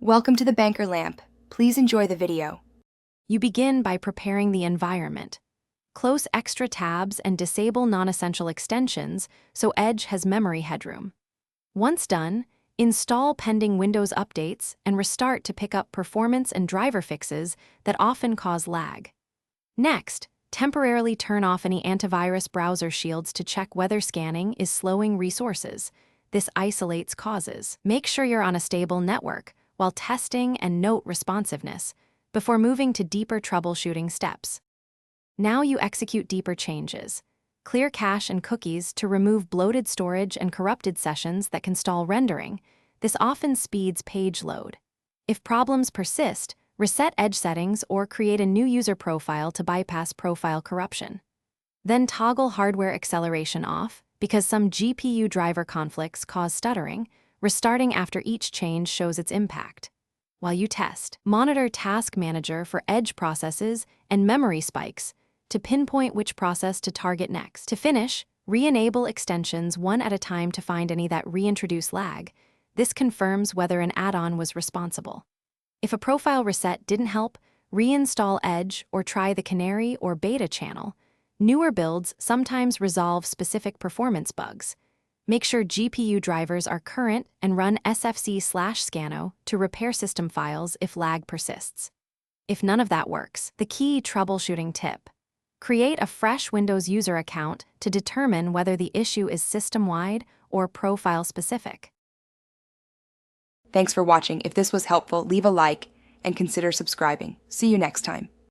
Welcome to the Banker Lamp. Please enjoy the video. You begin by preparing the environment. Close extra tabs and disable non-essential extensions so Edge has memory headroom. Once done, install pending Windows updates and restart to pick up performance and driver fixes that often cause lag. Next, temporarily turn off any antivirus browser shields to check whether scanning is slowing resources. This isolates causes. Make sure you're on a stable network while testing and note responsiveness before moving to deeper troubleshooting steps. Now you execute deeper changes. Clear cache and cookies to remove bloated storage and corrupted sessions that can stall rendering. This often speeds page load. If problems persist, reset Edge settings or create a new user profile to bypass profile corruption. Then toggle hardware acceleration off because some GPU driver conflicts cause stuttering. Restarting after each change shows its impact. While you test, monitor Task Manager for Edge processes and memory spikes to pinpoint which process to target next. To finish, re-enable extensions one at a time to find any that reintroduce lag. This confirms whether an add-on was responsible. If a profile reset didn't help, reinstall Edge or try the Canary or Beta channel. Newer builds sometimes resolve specific performance bugs. Make sure GPU drivers are current and run sfc/scano to repair system files if lag persists. If none of that works, the key troubleshooting tip: create a fresh Windows user account to determine whether the issue is system-wide or profile-specific. Thanks for watching. If this was helpful, leave a like and consider subscribing. See you next time.